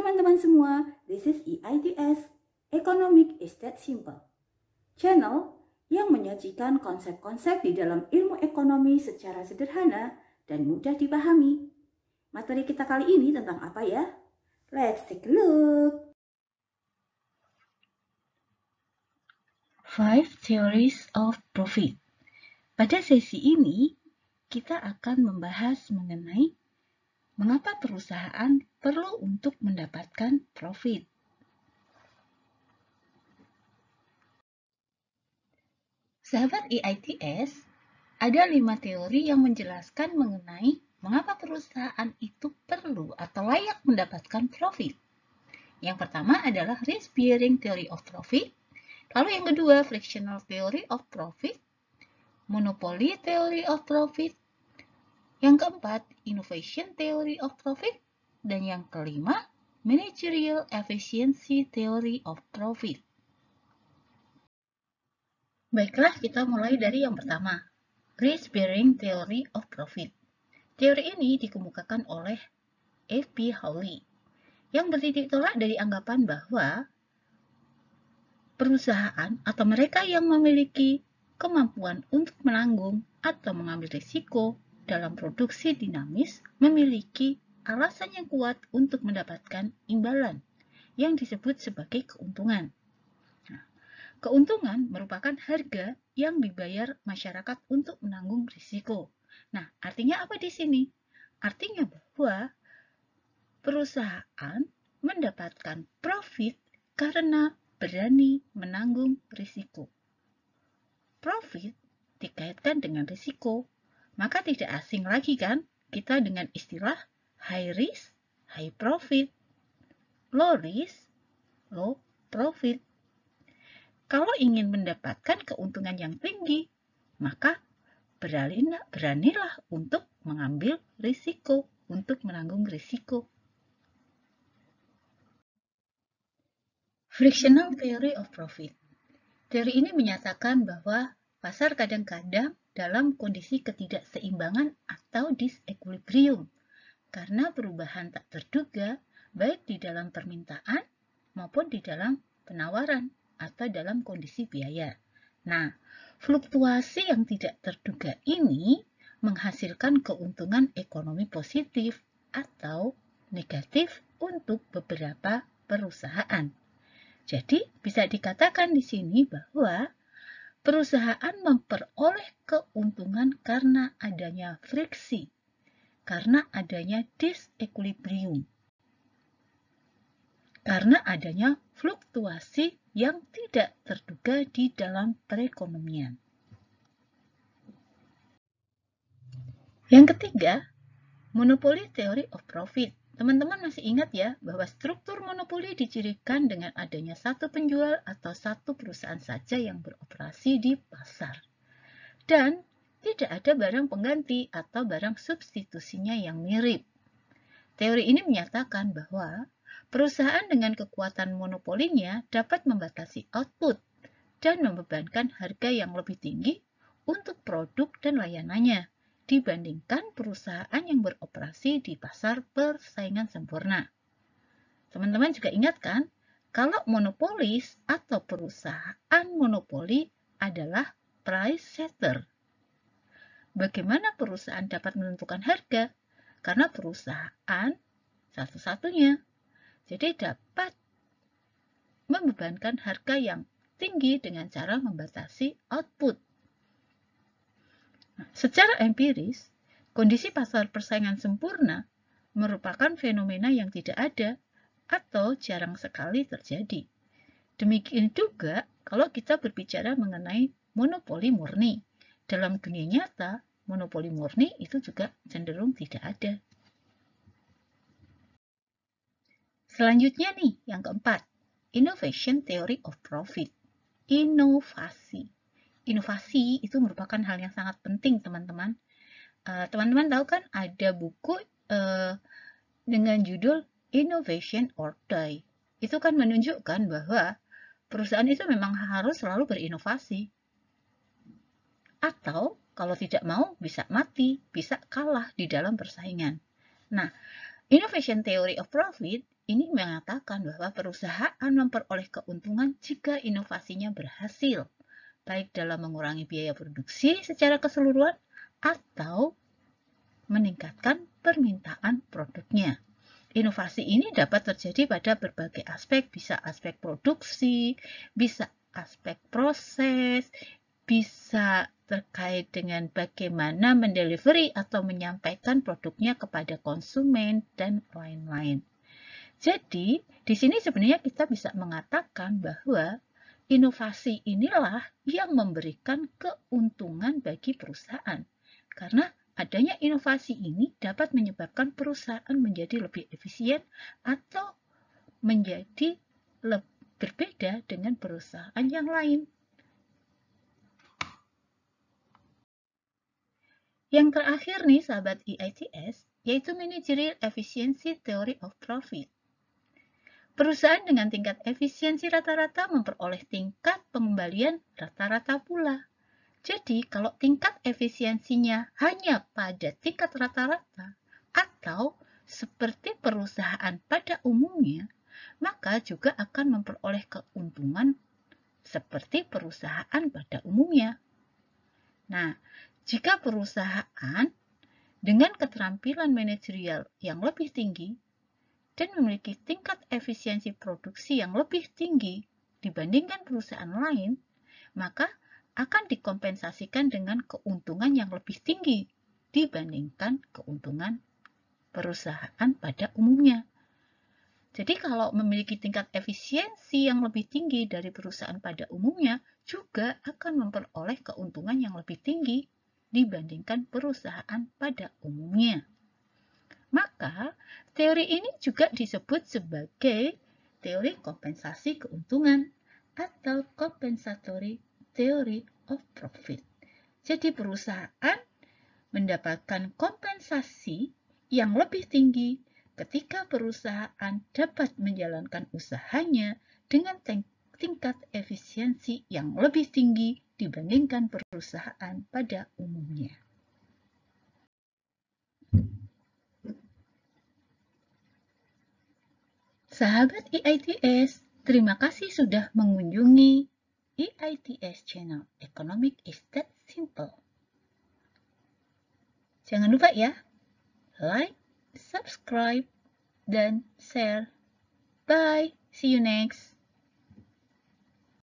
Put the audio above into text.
teman-teman semua, this is EITS, Economic is that simple. Channel yang menyajikan konsep-konsep di dalam ilmu ekonomi secara sederhana dan mudah dipahami. Materi kita kali ini tentang apa ya? Let's take a look. 5 Theories of Profit. Pada sesi ini, kita akan membahas mengenai mengapa perusahaan perlu untuk mendapatkan profit. Sahabat EITS, ada 5 teori yang menjelaskan mengenai mengapa perusahaan itu perlu atau layak mendapatkan profit. Yang pertama adalah risk-bearing theory of profit. Lalu yang kedua, frictional theory of profit, monopoly theory of profit, yang keempat, innovation theory of profit, dan yang kelima, managerial efficiency theory of profit. Baiklah, kita mulai dari yang pertama, risk-bearing theory of profit. Teori ini dikemukakan oleh F.B. Hawley, yang bertitik tolak dari anggapan bahwa perusahaan atau mereka yang memiliki kemampuan untuk menanggung atau mengambil risiko dalam produksi dinamis memiliki alasan yang kuat untuk mendapatkan imbalan yang disebut sebagai keuntungan. Nah, keuntungan merupakan harga yang dibayar masyarakat untuk menanggung risiko. Nah, artinya apa di sini? Artinya bahwa perusahaan mendapatkan profit karena berani menanggung risiko. Profit dikaitkan dengan risiko, maka tidak asing lagi kan kita dengan istilah high risk, high profit, low risk, low profit. Kalau ingin mendapatkan keuntungan yang tinggi, maka beranilah untuk mengambil risiko, untuk menanggung risiko. Frictional theory of profit. Teori ini menyatakan bahwa pasar kadang-kadang dalam kondisi ketidakseimbangan atau disequilibrium karena perubahan tak terduga baik di dalam permintaan maupun di dalam penawaran atau dalam kondisi biaya. Nah, fluktuasi yang tidak terduga ini menghasilkan keuntungan ekonomi positif atau negatif untuk beberapa perusahaan. Jadi, bisa dikatakan di sini bahwa perusahaan memperoleh keuntungan karena adanya friksi, karena adanya disequilibrium, karena adanya fluktuasi yang tidak terduga di dalam perekonomian. Yang ketiga, monopoly theory of profit. Teman-teman masih ingat ya bahwa struktur monopoli dicirikan dengan adanya satu penjual atau satu perusahaan saja yang beroperasi di pasar. Dan tidak ada barang pengganti atau barang substitusinya yang mirip. Teori ini menyatakan bahwa perusahaan dengan kekuatan monopolinya dapat membatasi output dan membebankan harga yang lebih tinggi untuk produk dan layanannya dibandingkan perusahaan yang beroperasi di pasar persaingan sempurna. Teman-teman juga ingat kan, kalau monopolis atau perusahaan monopoli adalah price setter. Bagaimana perusahaan dapat menentukan harga? Karena perusahaan satu-satunya. Jadi dapat membebankan harga yang tinggi dengan cara membatasi output. Nah, secara empiris, kondisi pasar persaingan sempurna merupakan fenomena yang tidak ada atau jarang sekali terjadi. Demikian juga kalau kita berbicara mengenai monopoli murni. Dalam dunia nyata, monopoli murni itu juga cenderung tidak ada. Selanjutnya nih, yang keempat, innovation theory of profit. Inovasi. Inovasi itu merupakan hal yang sangat penting, teman-teman. Teman-teman tahu kan ada buku dengan judul Innovation or Die. Itu kan menunjukkan bahwa perusahaan itu memang harus selalu berinovasi. Atau kalau tidak mau bisa mati, bisa kalah di dalam persaingan. Nah, innovation theory of profit ini mengatakan bahwa perusahaan memperoleh keuntungan jika inovasinya berhasil, baik dalam mengurangi biaya produksi secara keseluruhan atau meningkatkan permintaan produknya. Inovasi ini dapat terjadi pada berbagai aspek, bisa aspek produksi, bisa aspek proses, bisa terkait dengan bagaimana mendelivery atau menyampaikan produknya kepada konsumen, dan lain-lain. Jadi, di sini sebenarnya kita bisa mengatakan bahwa inovasi inilah yang memberikan keuntungan bagi perusahaan. Karena adanya inovasi ini dapat menyebabkan perusahaan menjadi lebih efisien atau menjadi berbeda dengan perusahaan yang lain. Yang terakhir nih sahabat EITS, yaitu Managerial Efficiency Theory of Profit. Perusahaan dengan tingkat efisiensi rata-rata memperoleh tingkat pengembalian rata-rata pula. Jadi, kalau tingkat efisiensinya hanya pada tingkat rata-rata atau seperti perusahaan pada umumnya, maka juga akan memperoleh keuntungan seperti perusahaan pada umumnya. Nah, jika perusahaan dengan keterampilan manajerial yang lebih tinggi dan memiliki tingkat efisiensi produksi yang lebih tinggi dibandingkan perusahaan lain, maka akan dikompensasikan dengan keuntungan yang lebih tinggi dibandingkan keuntungan perusahaan pada umumnya. Jadi kalau memiliki tingkat efisiensi yang lebih tinggi dari perusahaan pada umumnya, juga akan memperoleh keuntungan yang lebih tinggi dibandingkan perusahaan pada umumnya. Maka, teori ini juga disebut sebagai teori kompensasi keuntungan atau compensatory theory of profit. Jadi perusahaan mendapatkan kompensasi yang lebih tinggi ketika perusahaan dapat menjalankan usahanya dengan tingkat efisiensi yang lebih tinggi dibandingkan perusahaan pada umumnya. Sahabat EITS, terima kasih sudah mengunjungi EITS channel Economic is that simple. Jangan lupa ya, like, subscribe, dan share. Bye, see you next.